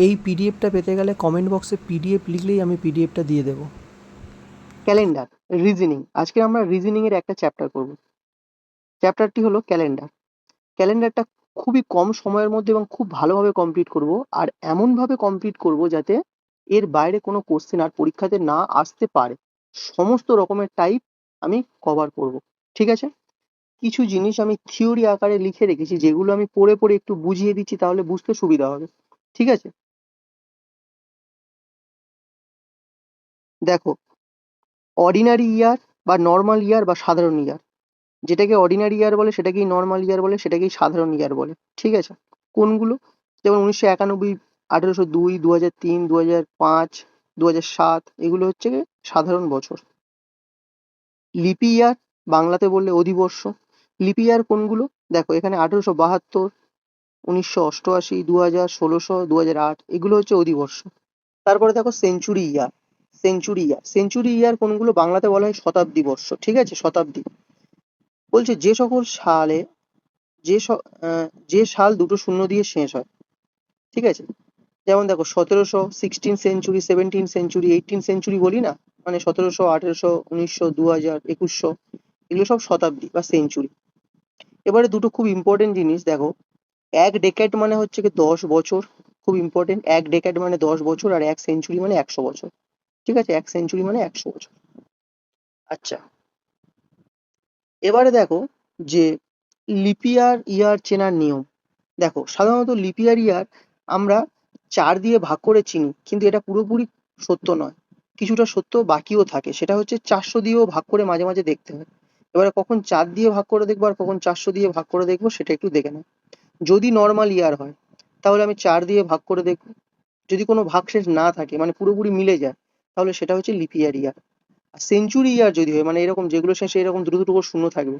এই পিডিএফটা পেতে গেলে কমেন্ট বক্সে পিডিএফ লিখলেই আমি পিডিএফটা দিয়ে দেবো। Calendar, reasoning. আজকে আমরা রিজনিং এর একটা চ্যাপ্টার করব। চ্যাপ্টারটি হলো ক্যালেন্ডার। ক্যালেন্ডারটা খুবই কম সময়ের মধ্যে এবং খুব ভালোভাবে কমপ্লিট করব, আর এমনভাবে কমপ্লিট করব যাতে এর বাইরে কোনো কোশ্চেন আর পরীক্ষাতে না আসতে পারে। সমস্ত রকমের টাইপ আমি কভার করব। ঠিক আছে? কিছু জিনিস আমি থিওরি আকারে লিখে রেখেছি, যেগুলো আমি পড়ে পড়ে একটু বুঝিয়ে দিচ্ছি, তাহলে বুঝতে সুবিধা হবে। ঠিক আছে? দেখো, অর্ডিনারি ইয়ার বা নর্মাল ইয়ার বা সাধারণ ইয়ার, যেটাকে অর্ডিনারি ইয়ার বলে সেটাকেই নর্মাল ইয়ার বলে, সেটাকেই সাধারণ ইয়ার বলে। ঠিক আছে? কোনগুলো? যেমন 1991, 1802, 2003, 2005, 2007, এগুলো হচ্ছে গিয়ে সাধারণ বছর। লিপি ইয়ার, বাংলাতে বললে অধিবর্ষ। লিপি ইয়ার কোনগুলো? দেখো এখানে 1872, 1988, 2000, 1600, 2008, এগুলো হচ্ছে অধিবর্ষ। তারপরে দেখো সেঞ্চুরি ইয়ার। সেঞ্চুরি ইয়ার কোনগুলো? বাংলাতে বলা হয় শতাব্দী বর্ষ। ঠিক আছে? শতাব্দী বলছে যে সকল সালে যে সাল দুটো শূন্য দিয়ে শেষ হয়। ঠিক আছে? যেমন দেখো 1700, 16th century, 17th century, 18th century বলি না, মানে 1700, 1800, 1900, 2000, 2100, এগুলো সব শতাব্দী বা সেঞ্চুরি। এবারে দুটো খুব ইম্পর্টেন্ট জিনিস দেখো, এক ডেকেড মানে হচ্ছে কি 10 বছর। খুব ইম্পর্টেন্ট, এক ডেকেড মানে 10 বছর, আর এক সেঞ্চুরি মানে 100 বছর। ঠিক আছে? এক সেঞ্চুরি মানে 100 বছর। আচ্ছা, এবারে দেখো যে লিপিয়ার ইয়ার চেনার নিয়ম। দেখো সাধারণত লিপিয়ার ইয়ার আমরা 4 দিয়ে ভাগ করে চিনি, কিন্তু এটা পুরোপুরি সত্য নয়। কিছুটা সত্য বাকিও থাকে, সেটা হচ্ছে 400 দিয়েও ভাগ করে মাঝে মাঝে দেখতে হয়। এবারে কখন 4 দিয়ে ভাগ করে দেখবো আর কখন 400 দিয়ে ভাগ করে দেখবো সেটা একটু দেখে নাও। যদি নর্মাল ইয়ার হয় তাহলে আমি 4 দিয়ে ভাগ করে দেখবো। যদি কোনো ভাগশেষ না থাকে, মানে পুরোপুরি মিলে যায়, তাহলে সেটা হচ্ছে লিপিয়ার ইয়ার। আর সেঞ্চুরি ইয়ার যদি হয়, মানে এরকম যেগুলো শেষে এরকম দুটো দুটো করে শূন্য থাকবে,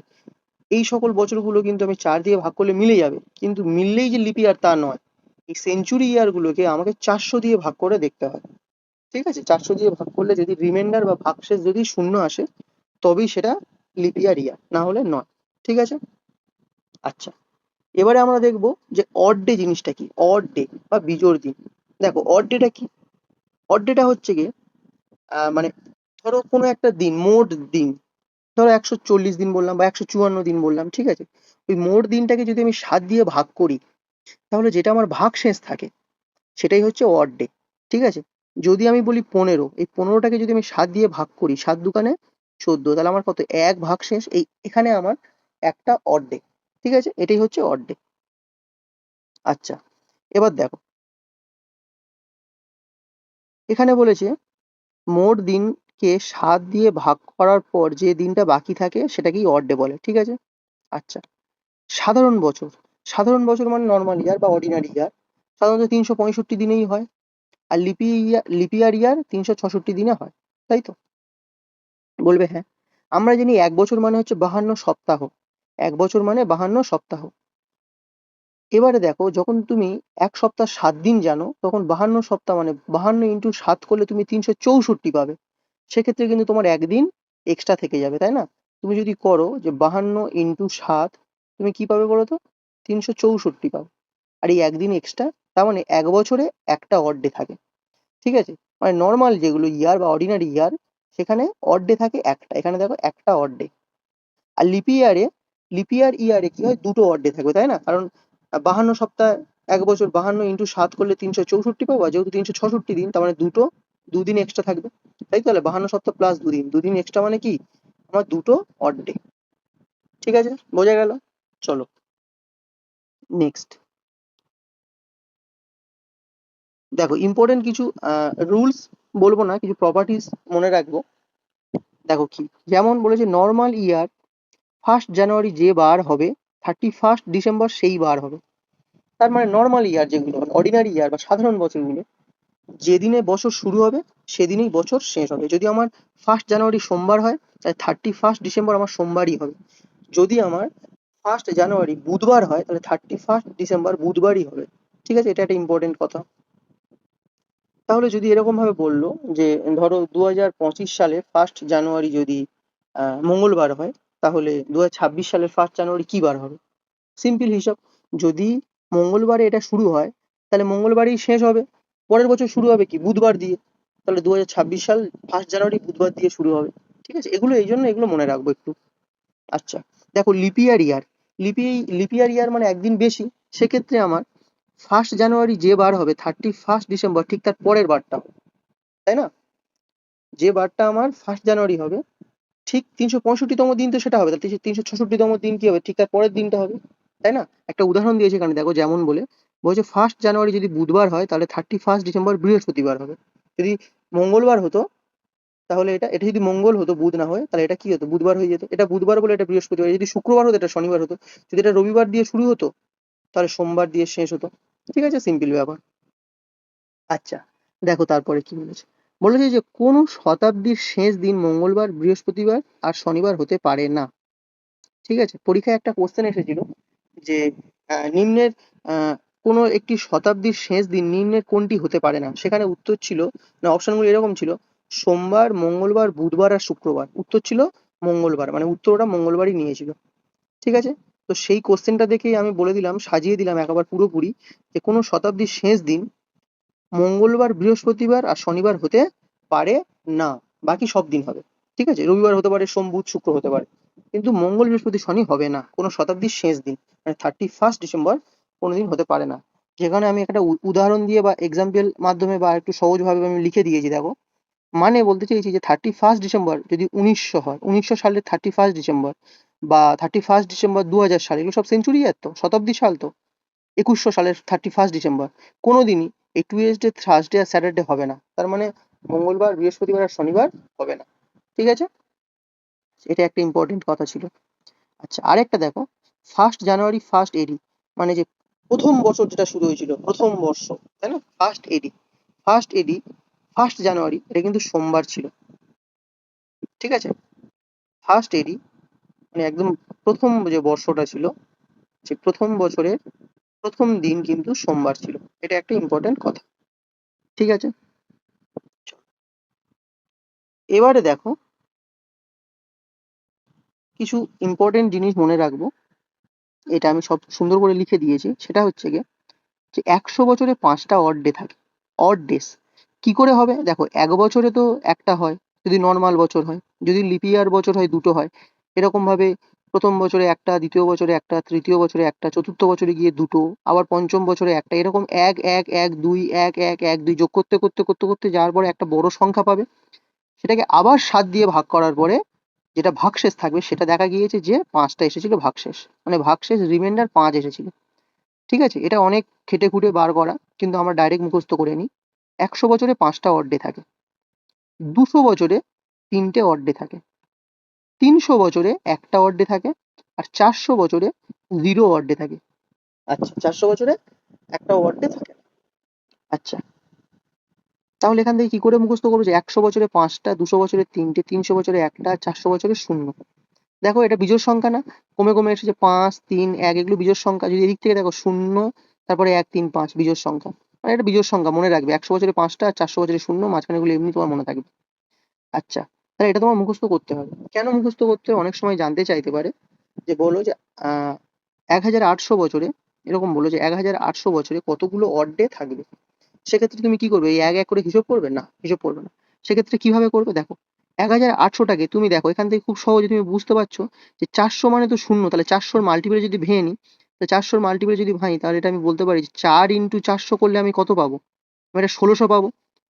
এই সকল বছরগুলো কিন্তু আমি 4 দিয়ে ভাগ করলে মিলে যাবে, কিন্তু মিললেই যে লিপ ইয়ার তা নয়। এই সেঞ্চুরি ইয়ার গুলোকে আমাকে 400 দিয়ে ভাগ করে দেখতে হয়। ঠিক আছে? 400 দিয়ে ভাগ করলে যদি রিমাইন্ডার বা ভাগশেষ যদি শূন্য আসে, তবেই সেটা লিপ ইয়ার ইয়ার, না হলে নয়। ঠিক আছে? আচ্ছা, এবারে আমরা দেখবো যে অড ডে জিনিসটা কি। অড ডে বা বিজোড় দিন। দেখো অড ডেটা কি? অড ডেটা হচ্ছে গিয়ে মানে ধরো কোনো একটা দিন, মোট দিন, ধরো 140 দিন বললাম বা 154 দিন বললাম। ঠিক আছে? ওই মোট দিনটাকে যদি আমি 7 দিয়ে ভাগ করি, তাহলে যেটা আমার ভাগ শেষ থাকে সেটাই হচ্ছে অড ডে। ঠিক আছে? যদি আমি বলি 15, এই 15টাকে যদি আমি 7 দিয়ে ভাগ করি, 7 দুকানে 14, তাহলে আমার কত? এক ভাগ শেষ। এই এখানে আমার একটা অড ডে। ঠিক আছে? এটাই হচ্ছে অড ডে। আচ্ছা, এবার দেখো এখানে বলেছে মোট দিনকে 7 দিয়ে ভাগ করার পর যে দিনটা বাকি থাকে সেটাকেই অড ডে বলে। ঠিক আছে? আচ্ছা, সাধারণ বছর। সাধারণ বছর মানে নর্মাল ইয়ার বা অর্ডিনারি ইয়ার, সাধারণত 365 দিনেই হয়। আর লিপিয়ার ইয়ার 366 দিনে হয়। তাই তো? বলবে হ্যাঁ। আমরা জানি এক বছর মানে হচ্ছে 52 সপ্তাহ। এক বছর মানে 52 সপ্তাহ। এবারে দেখো যখন তুমি এক সপ্তাহ 7 দিন জানো, তখন 52 সপ্তাহ মানে 52 × 7 করলে তুমি 364 পাবে। সেক্ষেত্রে কিন্তু তোমার একদিন এক্সট্রা থেকে যাবে, তাই না? তুমি যদি করো যে 52 × 7, তুমি কি পাবে বলো তো? 364 পাবে। আর এই একদিন এক্সট্রা, তার মানে এক বছরে একটা অড ডে থাকে। ঠিক আছে? মানে নর্মাল যেগুলো ইয়ার বা অর্ডিনারি ইয়ার, সেখানে অড ডে থাকে একটা। এখানে দেখো একটা অড ডে। আর লিপিয়ার ইয়ারে কি হয়? দুটো অড ডে থাকবে, তাই না? কারণ 52 সপ্তাহ এক বছর, 52 × 7 করলে 364 পাবো, আর যেহেতু 366 দিন, তার মানে দুদিন এক্সট্রা থাকবে। তাই তো? তাহলে 52 সপ্তাহ প্লাস দুদিন, দুদিন এক্সট্রা মানে কি? আমার দুটো অড ডে। ঠিক আছে? বোঝা গেল? চলো নেক্সট। দেখো ইম্পর্টেন্ট কিছু রুলস বলবো না, কিছু প্রপার্টিস মনে রাখবো। দেখো কি, যেমন বলেছে নর্মাল ইয়ার 1 জানুয়ারি যে বার হবে, 31 ডিসেম্বর সেই বার হবে। তার মানে নর্মাল ইয়ার যেগুলো, অর্ডিনারি ইয়ার বা সাধারণ বছরগুলো, যেদিনে বছর শুরু হবে সেদিনই বছর শেষ হবে। যদি আমার 1 জানুয়ারি সোমবার হয়, তাহলে 31 ডিসেম্বর আমার সোমবারই হবে। যদি আমার 1 জানুয়ারি বুধবার হয়, তাহলে 31 ডিসেম্বর বুধবারই হবে। ঠিক আছে? এটা একটা ইম্পর্টেন্ট কথা। তাহলে যদি এরকম ভাবে বললো যে ধরো 2025 সালে 1 জানুয়ারি যদি মঙ্গলবার হয়, তাহলে 2026 সালের 1 জানুয়ারি কি বার হবে? সিম্পল হিসাব। যদি মঙ্গলবারে এটা শুরু হয়, তাহলে মঙ্গলবারই শেষ হবে। পরের বছর শুরু হবে কি বুধবার দিয়ে, তাহলে 2026 সাল 1 জানুয়ারি বুধবার দিয়ে শুরু হবে। ঠিক আছে, এগুলো এই জন্য এগুলো মনে রাখবো একটু। আচ্ছা, দেখো লিপিয়ার ইয়ার, লিপিয়ার ইয়ার মানে একদিন বেশি। সেক্ষেত্রে আমার 1 জানুয়ারি যে বার হবে 31 ডিসেম্বর ঠিক তার পরের বারটা, তাই না? যে বারটা আমার 1 জানুয়ারি হবে ঠিক 365তম দিন তো সেটা হবে, তাহলে 366তম দিন কি হবে, ঠিক তার পরের দিনটা হবে, তাই না? একটা উদাহরণ দিয়েছে এখানে দেখো, যেমন বলছে 1 জানুয়ারি যদি বুধবার হয় তাহলে 31 ডিসেম্বর বৃহস্পতিবার হবে। যদি মঙ্গলবার হতো তাহলে এটা এটা যদি মঙ্গল হতো, বুধ না হয়, তাহলে এটা কি হতো, বুধবার হয়ে যেত। এটা বুধবার বলে এটা বৃহস্পতিবার, যদি শুক্রবার হতো এটা শনিবার হতো, যদি এটা রবিবার দিয়ে শুরু হতো তাহলে সোমবার দিয়ে শেষ হতো। ঠিক আছে, সিম্পল ব্যাপার। আচ্ছা, দেখো তারপরে কি বলেছে। বলেছে যে কোনো শতাব্দীর শেষ দিন মঙ্গলবার, বৃহস্পতিবার আর শনিবার হতে পারে না। ঠিক আছে, পরীক্ষায় একটা কোশ্চেন এসেছিল যে নিম্নের কোনো একটি শতাব্দীর শেষ দিন নিম্নের কোনটি হতে পারে না। সেখানে উত্তর ছিল, না অপশনগুলো এরকম ছিল: সোমবার, মঙ্গলবার, বুধবার আর শুক্রবার। উত্তর ছিল মঙ্গলবার, মানে উত্তর ওটা মঙ্গলবারই নিয়েছিল। ঠিক আছে, তো সেই কোশ্চেনটা দেখেই আমি বলে দিলাম, সাজিয়ে দিলাম একবার পুরোপুরি, যে কোনো শতাব্দীর শেষ দিন মঙ্গলবার, বৃহস্পতিবার আর শনিবার হতে পারে না, বাকি সব দিন হবে। ঠিক আছে, রবিবার হতে পারে, সোম বুধ শুক্র হতে পারে, কিন্তু মঙ্গল বৃহস্পতি শনি হবে না কোনো শতাব্দীর শেষ দিন, মানে 31 ডিসেম্বর কোনোদিন হতে পারে না। যেখানে আমি একটা উদাহরণ দিয়ে বা এক্সাম্পল মাধ্যমে বা একটু সহজভাবে আমি লিখে দিয়েছি দেখো। মানে বলতে চাইছি যে 31 ডিসেম্বর যদি 1900 হয়, 1900 সালের 31 ডিসেম্বর বা 31 ডিসেম্বর 2000 সাল, এগুলো সব সেঞ্চুরি ইয়ার তো, শতাব্দী সাল তো। 2100 সালের 31 ডিসেম্বর কোনোদিনই এই টুয়েসডে, থার্সডে আর স্যাটারডে হবে না, তার মানে মঙ্গলবার, বৃহস্পতিবার আর শনিবার হবে না। ঠিক আছে, এটা একটা ইম্পর্টেন্ট কথা ছিল। আচ্ছা, আরেকটা দেখো, 1 জানুয়ারি ফার্স্ট এডি, মানে যে প্রথম বছর যেটা শুরু হয়েছিল, প্রথম বর্ষ, তাই না? ফার্স্ট এডি 1 জানুয়ারি, এটা কিন্তু সোমবার ছিল। ঠিক আছে, ফার্স্ট এডি মানে একদম প্রথম যে বর্ষটা ছিল, যে প্রথম বছরের প্রথম দিন কিন্তু সোমবার ছিল। এটা একটা ইম্পর্টেন্ট কথা। ঠিক আছে, এবারে দেখো কিছু ইম্পর্টেন্ট জিনিস মনে রাখবো, এটা আমি সব সুন্দর করে লিখে দিয়েছি। সেটা হচ্ছে গিয়ে যে 100 বছরে 5টা অড ডে থাকে, অড ডেস। কি করে হবে দেখো, 1 বছরে তো একটা হয় যদি নর্মাল বছর হয়, যদি লিপিয়ার বছর হয় দুটো হয়। এরকম ভাবে প্রথম বছরে একটা, দ্বিতীয় বছরে একটা, তৃতীয় বছরে একটা, চতুর্থ বছরে গিয়ে দুটো, আবার পঞ্চম বছরে একটা, এরকম এক এক এক দুই এক এক এক দুই যোগ করতে করতে করতে করতে যাওয়ার পরে একটা বড় সংখ্যা পাবে। সেটাকে আবার 7 দিয়ে ভাগ করার পরে যেটা ভাগশেষ থাকবে, সেটা দেখা গিয়েছে যে 5টা এসেছিল ভাগশেষ, মানে ভাগশেষ রিমাইন্ডার 5 এসেছিল। ঠিক আছে, এটা অনেক খেটে খুঁটে বার করা, কিন্তু আমরা ডাইরেক্ট মুখস্থ করে নিই। 100 বছরে 5টা অড ডে থাকে, 200 বছরে 3টে অড ডে থাকে, 300 বছরে একটা অড ডে থাকে, আর 400 বছরে 0 অড ডে থাকে। আচ্ছা, 400 বছরে একটা অড ডে থাকে। আচ্ছা, তাহলে এখান থেকে কি করে মুখস্থ করবো যে 100 বছরে 5টা, 200 বছরে 3টে, 300 বছরে একটা, 400 বছরে 0। দেখো এটা বিজোড় সংখ্যা না, কমে কমে এসেছে 5, 3, 1, এগুলো বিজোড় সংখ্যা। যদি এদিক থেকে দেখো 0, তারপরে 1, 3, 5 বিজোড় সংখ্যা, মানে এটা বিজোড় সংখ্যা মনে রাখবে। 100 বছরে 5টা আর 400 বছরে 0, মাঝখানে গুলো এমনি তোমার মনে থাকবে। আচ্ছা, তাহলে এটা তোমার মুখস্থ করতে হবে। কেন মুখস্থ করতে হবে অনেক সময় জানতে চাইতে পারে, যে বলো যে 1800 বছরে, এরকম বলো যে 1800 বছরে কতগুলো অড ডে থাকবে। সেক্ষেত্রে তুমি কি করবে, এই এক এক করে হিসেব করবে না, হিসেব করবে না। সেক্ষেত্রে কিভাবে করবে দেখো, 1800টাকে তুমি দেখো এখান থেকে খুব সহজে তুমি বুঝতে পারছো যে 400 মানে তো শূন্য, তাহলে 400-র মাল্টিপ্লে যদি ভেঙে নিই, তাহলে 400-র মাল্টিপ্লে যদি ভাঙি, তাহলে এটা আমি বলতে পারি যে 4 × 400 করলে আমি কত পাবো, আমি এটা 1600 পাবো।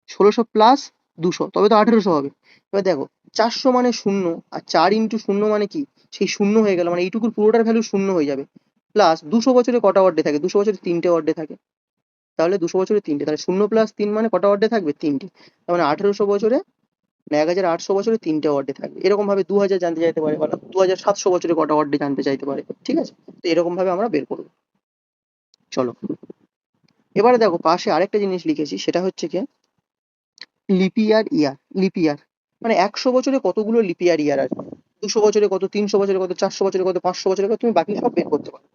1600 প্লাস 200 তবে তো 1800 হবে। এবার দেখো 400 মানে শূন্য, আর 4 × 0 মানে কি, সেই শূন্য হয়ে গেল, মানে এইটুকুর পুরোটার ভ্যালু শূন্য হয়ে যাবে। প্লাস 200 বছরে কটা অর্ডে থাকে, 200 বছরে 3টে অর্ডে থাকে, তাহলে 200 বছরে 3টে, তাহলে 0 + 3 মানে কটা অর্ডে থাকবে, 3টে। তার মানে 1800 বছরে, মানে 1800 বছরে 3টে অর্ডে থাকবে। এরকম ভাবে 2000 জানতে চাইতে পারে, বা 2700 বছরে কটা অর্ডে জানতে চাইতে পারে। ঠিক আছে, তো এরকম ভাবে আমরা বের করবো। চলো, এবারে দেখো পাশে আরেকটা জিনিস লিখেছি, সেটা হচ্ছে কি লিপিয়ার মানে 100 বছরে কতগুলো লিপিয়ার ইয়ার আছে, 200 বছরে কত, 300 বছরে কত, 400 বছরে কত, 500 বছরে কত, তুমি বাকি সব বের করতে পারো।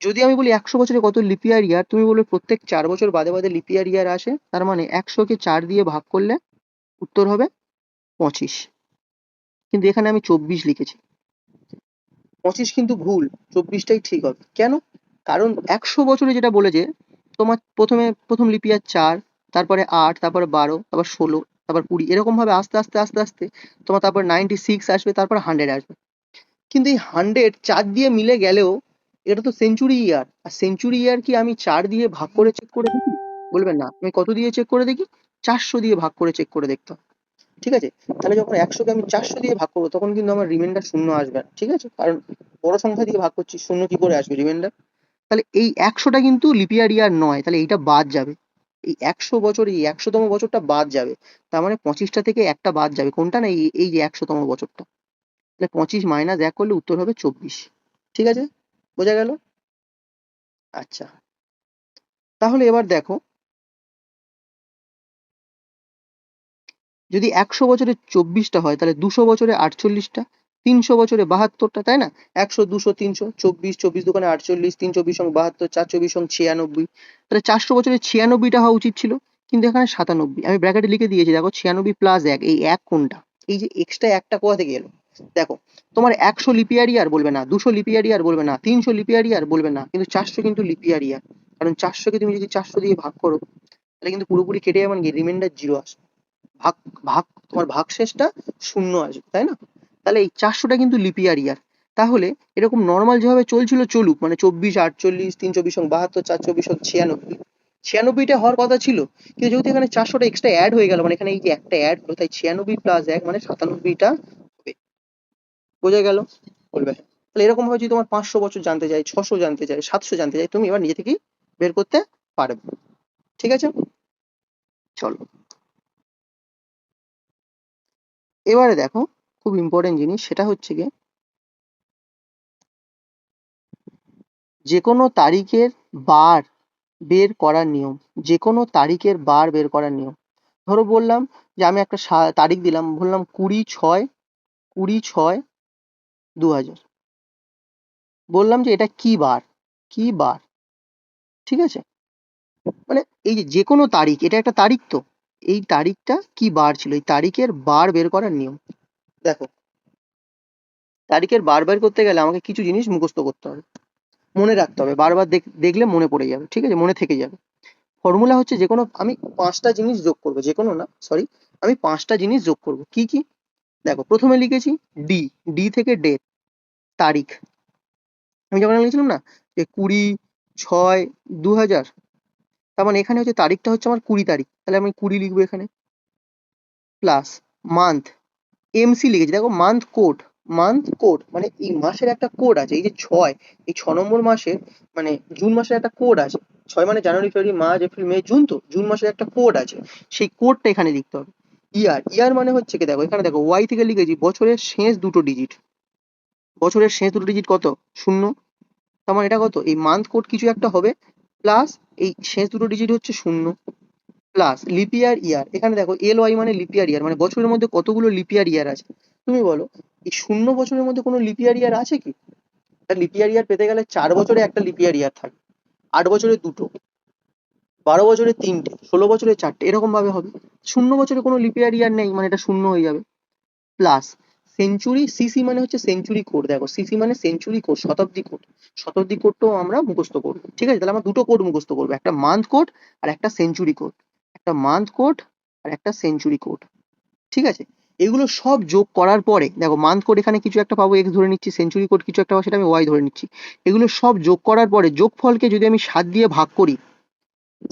যদি আমি বলি 100 বছরে কত লিপিয়ার ইয়ার, তুমি বলবে প্রত্যেক 4 বছর বাদে বাদে লিপিয়ার ইয়ার আসে, তার মানে 100কে 4 দিয়ে ভাগ করলে উত্তর হবে 25। কিন্তু এখানে আমি 24 লিখেছি, 25 কিন্তু ভুল, 24টাই ঠিক হবে। কেন? কারণ 100 বছরে যেটা বলেছে, তোমার প্রথম লিপিয়ার 4, তারপরে 8, তারপরে 12, তারপর 16, তারপর 20, এরকম ভাবে আস্তে আস্তে আস্তে আস্তে তোমার তারপর 96 আসবে, তারপর 100 আসবে। কিন্তু এই 100 4 দিয়ে মিলে গেলেও এটা তো সেঞ্চুরি ইয়ার, আর সেঞ্চুরি ইয়ার কি আমি 4 দিয়ে ভাগ করে চেক করে দেখি? বলবেন না। আমি কত দিয়ে চেক করে দেখি? 400 দিয়ে ভাগ করে চেক করে দেখতে হবে। ঠিক আছে? তাহলে যখন 100 কে আমি 400 দিয়ে ভাগ করবো তখন কিন্তু আমার রিমাইন্ডার শূন্য আসবে না। ঠিক আছে? কারণ বড় সংখ্যা দিয়ে ভাগ করছি, শূন্য কি করে আসবে রিমাইন্ডার? তাহলে এই 100টা কিন্তু লিপিয়ার ইয়ার নয়, তাহলে এইটা বাদ যাবে। এই 100 বছর, এই 100তম বছরটা বাদ যাবে। তার মানে 25টা থেকে একটা বাদ যাবে। কোনটা? না, এই যে 100তম বছরটা। তাহলে 25 মাইনাস 1 করলে উত্তর হবে 24। ঠিক আছে? বোঝা গেল? আচ্ছা, তাহলে এবার দেখো, যদি 100 বছরে 24টা হয় তাহলে 200 বছরে 48টা, 300 বছরে 72টা, তাই না? 100, 200, 300, 24, 24 দোকানে 48, 3 24 72, 4 24 96। তাহলে 400 বছরে 96টা হওয়া উচিত ছিল, কিন্তু এখানে 97। আমি ব্র্যাকেটে লিখে দিয়েছি, দেখো 96 প্লাস 1, এই এক কোনটা? এই যে এক্সট্রা একটা কোথা থেকে এলো? দেখো, তোমার 100 লিপিয়ার ইয়ার বলবে না, 200 লিপিয়ার ইয়ার বলবে না, 300 লিপিয়ার ইয়ার বলবে না, কিন্তু 400 কিন্তু লিপিয়ার ইয়ার। কারণ 400কে তুমি যদি 400 দিয়ে ভাগ করো তাহলে কিন্তু পুরোপুরি কেটে যাবে, মানে রিমাইন্ডার জিরো আসবে। ভাগ ভাগ তোমার ভাগশেষটা শূন্য আসবে, তাই না? তাহলে এই 400টা কিন্তু লিপিয়ার ইয়ার। তাহলে এরকম নর্মাল যেভাবে চলছিল চলুক, মানে 24, 48, 3 24 72, 4 24 96, 96টা হওয়ার কথা ছিল। কিন্তু যেহেতু এখানে 400টা এক্সট্রা অ্যাড হয়ে গেল, মানে এখানে এই যে একটা অ্যাড হলো, তাই 96 প্লাস 1 মানে 97টা হবে। বোঝা গেল? বলবে হ্যাঁ। তাহলে এরকম ভাবে যদি তোমার 500 বছর জানতে চাই, 600 জানতে চাই, 700 জানতে চাই, তুমি এবার নিজে থেকেই বের করতে পারবে। ঠিক আছে? চলো, এবারে দেখো, খুব ইম্পর্টেন্ট জিনিস, সেটা হচ্ছে গিয়ে যে কোনো তারিখের বার বের করার নিয়ম। যে কোনো তারিখের বার বের করার নিয়ম। ধরো বললাম যে আমি একটা তারিখ দিলাম, বললাম 20/6/2000। বললাম যে এটা কি বার? কি বার? ঠিক আছে? মানে এই যে যে কোনো তারিখ, এটা একটা তারিখ তো, এই তারিখটা কি বার ছিল, এই তারিখের বার বের করার নিয়ম। দেখো, তারিখের বার বের করতে গেলে আমাকে কিছু জিনিস মুখস্থ করতে হবে, মনে রাখতে হবে, বারবার দেখলে মনে পড়ে যাবে। ঠিক আছে? মনে থেকে যাবে। ফর্মুলা হচ্ছে, যে কোনো আমি 5টা জিনিস যোগ করবো, যে কোনো না, সরি, আমি 5টা জিনিস যোগ করবো। কি কি? দেখো, প্রথমে লিখেছি ডি। ডি থেকে ডেট, তারিখ। আমি যখন লিখেছিলাম না যে 20/6/2000, তার মানে এখানে হচ্ছে তারিখটা হচ্ছে আমার 20 তারিখ, তাহলে আমি 20 লিখবো এখানে। প্লাস মান্থ, এমসি লিখেছি, দেখো মান্থ কোড। মান্থ কোড মানে এই মাসের একটা কোড আছে, এই যে 6, এই 6 নম্বর মাসের, মানে জুন মাসের একটা কোড আছে। 6 মানে জানুয়ারি, ফেব্রুয়ারি, মার্চ, এপ্রিল, মে, জুন, তো জুন মাসের একটা কোড আছে, সেই কোডটা এখানে লিখতে হবে। ইয়ার, ইয়ার মানে হচ্ছে কি, দেখো এখানে দেখো ওয়াই থেকে লিখেছি বছরের শেষ দুটো ডিজিট। বছরের শেষ দুটো ডিজিট কত? 0। তার মানে এটা কত? এই মান্থ কোড কিছু একটা হবে, প্লাস এই শেষ দুটো ডিজিট হচ্ছে 0, প্লাস লিপিয়ার ইয়ার। এখানে দেখো এল ওয়াই মানে লিপিয়ার ইয়ার, মানে বছরের মধ্যে কতগুলো লিপিয়ার ইয়ার আছে। তুমি বলো, এই 0 বছরের মধ্যে কোনো লিপিয়ার ইয়ার আছে কি? লিপিয়ার ইয়ার পেতে গেলে 4 বছরে একটা লিপিয়ার ইয়ার থাকে, 8 বছরে দুটো, 12 বছরে তিনটে, 16 বছরে চারটে, এরকম ভাবে হবে। 0 বছরে কোনো লিপিয়ার ইয়ার নেই, মানে এটা শূন্য হয়ে যাবে। প্লাস সেঞ্চুরি, সিসি মানে হচ্ছে সেঞ্চুরি কোড। দেখো, সিসি মানে সেঞ্চুরি কোড, শতাব্দী কোড। শতাব্দী কোডটাও আমরা মুখস্থ করবো। ঠিক আছে? তাহলে আমরা দুটো কোড মুখস্থ করবো, একটা মান্থ কোড আর একটা সেঞ্চুরি কোড। একটা মান্থ কোড আর একটা সেঞ্চুরি কোড। ঠিক আছে? এগুলো সব যোগ করার পরে, দেখো মান্থ কোড এখানে কিছু একটা পাবো, এক্স ধরে নিচ্ছি, সেঞ্চুরি কোড কিছু একটা পাবো, সেটা আমি ওয়াই ধরে নিচ্ছি। এগুলো সব যোগ করার পরে যোগফলকে যদি আমি 7 দিয়ে ভাগ করি,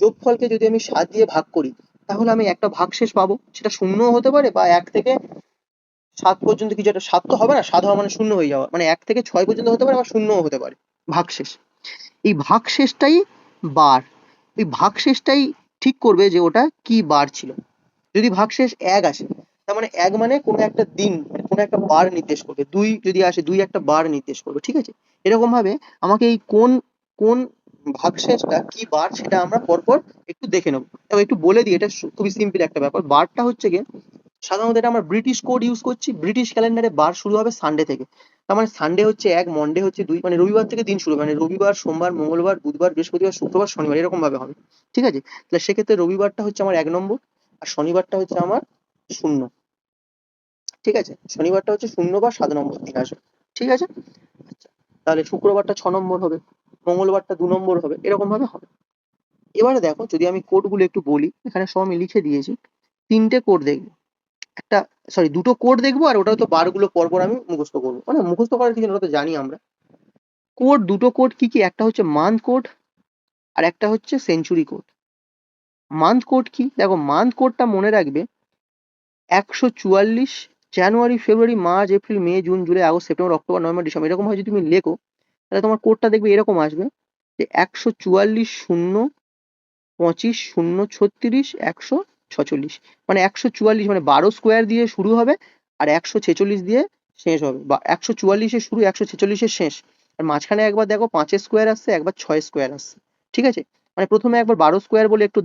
যোগফলকে যদি আমি 7 দিয়ে ভাগ করি, তাহলে আমি একটা ভাগশেষ পাবো। সেটা শূন্যও হতে পারে, বা 1 থেকে 7 পর্যন্ত কিছু একটা। 7 তো হবে না, 7 হওয়া মানে শূন্য হয়ে যাওয়া, মানে 1 থেকে 6 পর্যন্ত হতে পারে, বা শূন্যও হতে পারে ভাগশেষ। এই ভাগশেষটাই বার। এই ভাগশেষটাই ঠিক করবে যে ওটা কি বার ছিল। যদি ভাগশেষ 1 আসে, তার মানে 1 মানে কোনো একটা দিন, কোনো একটা বার নির্দেশ করবে। 2 যদি আসে, 2 একটা বার নির্দেশ করবে। ঠিক আছে? এরকম ভাবে আমাকে এই কোন কোন ভাগশেষটা কি বার সেটা আমরা পরপর একটু দেখে নেবো। এবং একটু বলে দিই, এটা খুবই সিম্পল একটা ব্যাপার। বারটা হচ্ছে গিয়ে, সাধারণত এটা আমরা ব্রিটিশ কোড ইউজ করছি। ব্রিটিশ ক্যালেন্ডারে বার শুরু হবে সানডে থেকে। তার মানে সানডে হচ্ছে 1, মন্ডে হচ্ছে 2, মানে রবিবার থেকে দিন শুরু হবে। মানে রবিবার, সোমবার, মঙ্গলবার, বুধবার, বৃহস্পতিবার, শুক্রবার, শনিবার, এরকম ভাবে হবে। ঠিক আছে? তাহলে সেক্ষেত্রে রবিবারটা হচ্ছে আমার 1 নম্বর, আর শনিবারটা হচ্ছে আমার 0। ঠিক আছে? শনিবারটা হচ্ছে 0 বা 7 নম্বর দিন আসবে। ঠিক আছে? আচ্ছা, তাহলে শুক্রবারটা 6 নম্বর হবে, মঙ্গলবারটা 2 নম্বর হবে, এরকম ভাবে হবে। এবারে দেখো যদি আমি কোডগুলো একটু বলি, এখানে সব আমি লিখে দিয়েছি। তিনটে কোড দেখবো, একটা সরি দুটো কোড দেখবো, আর ওটা তো বারগুলো পরপর আমি মুখস্থ করবো, মানে মুখস্থ করার কিছু না, ওটা তো জানি আমরা। কোড, দুটো কোড কি কি, একটা হচ্ছে মান্থ কোড আর একটা হচ্ছে সেঞ্চুরি কোড। মান্থ কোড কি, দেখো মান্থ কোডটা মনে রাখবে 144, জানুয়ারি ফেব্রুয়ারি মার্চ এপ্রিল মে জুন জুলাই আগস্ট সেপ্টেম্বর অক্টোবর নভেম্বর ডিসেম্বর, এরকম ভাবে যদি তুমি লেখো তাহলে তোমার কোডটা দেখবে এরকম আসবে যে 144 শূন্য 25 শূন্য 36 146, মানে 144 মানে 12 স্কোয়ার দিয়ে শুরু হবে আর 146 দিয়ে শেষ হবে, বা 144-এ শুরু 146-এ শেষ। আর মাঝখানে একবার দেখো 5-এর স্কোয়ার আসছে, একবার 6 স্কোয়ার আসছে, ঠিক আছে। মানে প্রথমে একবার 12 স্কোয়ার বলে একটু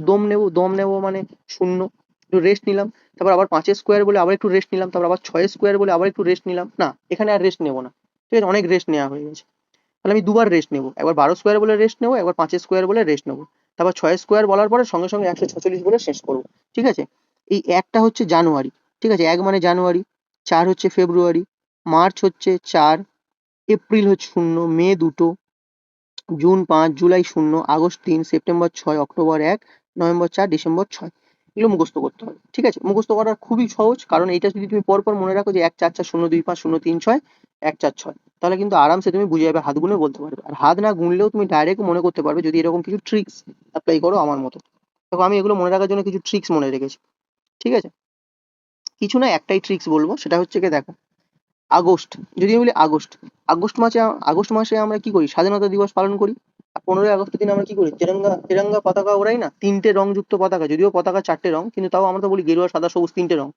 দম নেবো মানে শূন্য, একটু রেস্ট নিলাম, তারপর আবার 5-এর স্কোয়ার বলে আবার একটু রেস্ট নিলাম, তারপর আবার 6 স্কোয়ার বলে আবার একটু রেস্ট নিলাম, না এখানে আর রেস্ট নেবো না, ঠিক আছে, অনেক রেস্ট নেওয়া হয়ে গেছে। তাহলে আমি দুবার রেস্ট নেবো, একবার 12 স্কোয়ার বলে রেস্ট নেবো, একবার 5-এর স্কোয়ার বলে রেস্ট নেবো, তারপর 6 স্কোয়ার বলার পরে সঙ্গে সঙ্গে 146 বলে শেষ করবো, ঠিক আছে। এই একটা হচ্ছে জানুয়ারি, ঠিক আছে, এক মানে জানুয়ারি, 4 হচ্ছে ফেব্রুয়ারি, মার্চ হচ্ছে 4, এপ্রিল হচ্ছে 0, মে 2, June 5, July 0, August 3, September 6, October 1, November 4, December 6। এগুলো মুখস্থ করতে হবে, ঠিক আছে। মুখস্থ করা খুবই সহজ, কারণ এটা যদি তুমি পরপর মনে রাখো যে 1 4 4 0 2 5 0 3 6 1 4 6, তাহলে কিন্তু আরামসে তুমি বুঝে যাবে, হাত গুনে বলতে পারবে। আর হাত না গুনলেও তুমি ডাইরেক্ট মনে করতে পারবে যদি এরকম কিছু ট্রিক্স অ্যাপ্লাই করো আমার মতো। দেখো আমি এগুলো মনে রাখার জন্য কিছু ট্রিক্স মনে রেখেছি, ঠিক আছে। কিছু না, একটাই ট্রিক্স বলবো, সেটা হচ্ছে কি দেখো, আগস্ট, যদি আমি বলি আগস্ট, আগস্ট মাসে আমরা কি করি, স্বাধীনতা দিবস পালন করি। আর 15ই আগস্টের দিন আমরা কি করি, তেরঙ্গা তেরঙ্গা পতাকা ওড়াই না, তিনটে রংযুক্ত পতাকা, যদিও পতাকা চারটে রং কিন্তু তাও আমরা তো বলি গেরুয়া সাদা সবুজ তিনটে রং,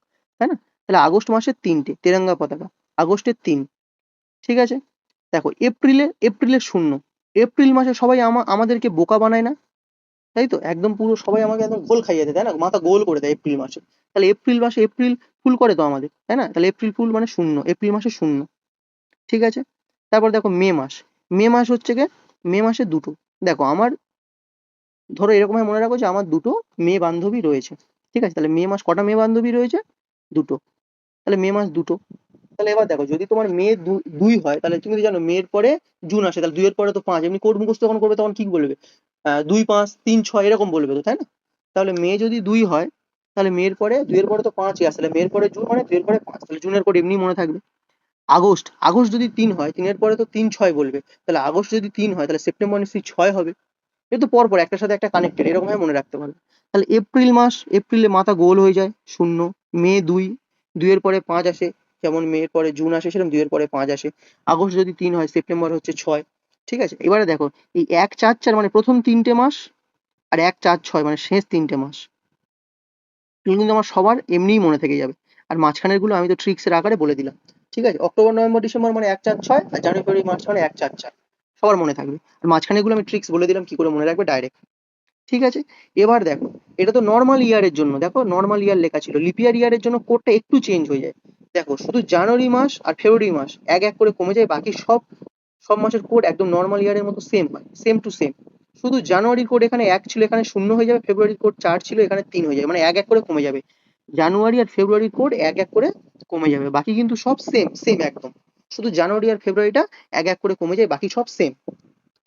তাই না। তাহলে আগস্ট মাসের তিনটে তেরঙ্গা পতাকা, আগস্টের 3, ঠিক আছে। দেখো এপ্রিলের 0, এপ্রিল মাসে সবাই আমাদেরকে বোকা বানায় না, তাই তো, একদম পুরো সবাই আমাকে একদম গোল খাইয়ে দেয়, তাই না, মাথা গোল করে দেয় এপ্রিল মাসে। তাহলে এপ্রিল মাসে এপ্রিল ফুল করে তো আমাদের, তাই না, তাহলে এপ্রিল ফুল মানে 0, এপ্রিল মাসে 0, ঠিক আছে। তারপর দেখো মে মাস, মে মাস হচ্ছে গিয়ে মে মাসে দুটো, দেখো আমার ধরো এরকম ভাবে মনে রাখো যে আমার দুটো মেয়ে বান্ধবী রয়েছে, ঠিক আছে। তাহলে মে মাস কটা মেয়ে বান্ধবী রয়েছে, দুটো, তাহলে মে মাস দুটো। তাহলে এবার দেখো যদি তোমার মে দুই হয়, তাহলে তুমি তো জানো মেয়ের পরে জুন আসে, তাহলে 2-এর পরে তো 5, এমনি কোড মুখস্থ যখন করবে তখন কি বলবে, 2 5 3 6 এরকম বলবে তো, তাই না। তাহলে মে যদি 2 হয়, তাহলে মেয়ের পরে 2-এর পরে তো 5ই আসে, তাহলে মেয়ের পরে জুন মানে 2-এর পরে 5, তাহলে জুনের কোড এমনি মনে থাকবে। আগস্ট, আগস্ট যদি 3 হয়, 3-এর পরে তো 3 6 বলবে, তাহলে আগস্ট যদি 3 হয় তাহলে সেপ্টেম্বর নিশ্চয়ই 6 হবে। কিন্তু পরপর একটার সাথে একটা কানেক্টেড, এরকম ভাবে মনে রাখতে পারবে। তাহলে এপ্রিল মাস, এপ্রিলে মাথা গোল হয়ে যায় 0, মে 2, 2-এর পরে 5 আসে, যেমন মেয়ের পরে জুন আসে সেরকম 2-এর পরে 5 আসে। আগস্ট যদি 3 হয়, সেপ্টেম্বর হচ্ছে 6, ঠিক আছে। এবারে দেখো এই 1 4 4 মানে প্রথম 3টে মাস, আর 1 4 6 মানে শেষ 3টে মাস, এগুলো কিন্তু আমার সবার এমনিই মনে থেকে যাবে। আর মাঝখানের গুলো আমি তো ট্রিক্স এর আকারে বলে দিলাম, ঠিক আছে। অক্টোবর নভেম্বর ডিসেম্বর মানে 1 4 6, আর জানুয়ারি ফেব্রুয়ারি মার্চ মানে 1 4 4, সবার মনে থাকবে। আর মাঝখানের গুলো আমি ট্রিক্স বলে দিলাম কি করে মনে রাখবে ডাইরেক্ট, ঠিক আছে। এবার দেখো এটা তো নর্মাল ইয়ারের জন্য, দেখো নর্মাল ইয়ার লেখা ছিল, লিপিয়ার ইয়ারের জন্য কোডটা একটু চেঞ্জ হয়ে যায়। দেখো শুধু জানুয়ারি মাস আর ফেব্রুয়ারি মাস এক এক করে কমে যায়, বাকি সব সব মাসের কোড একদম নর্মাল ইয়ারের মতো সেম হয়, সেম টু সেম। শুধু জানুয়ারির কোড এখানে 1 ছিল, এখানে 0 হয়ে যাবে, ফেব্রুয়ারির কোড 4 ছিল, এখানে 3 হয়ে যাবে, মানে এক এক করে কমে যাবে। জানুয়ারি আর ফেব্রুয়ারির কোড এক এক করে কমে যাবে, বাকি কিন্তু সব সেম সেম একদম। শুধু জানুয়ারি আর ফেব্রুয়ারিটা এক এক করে কমে যায়, বাকি সব সেম,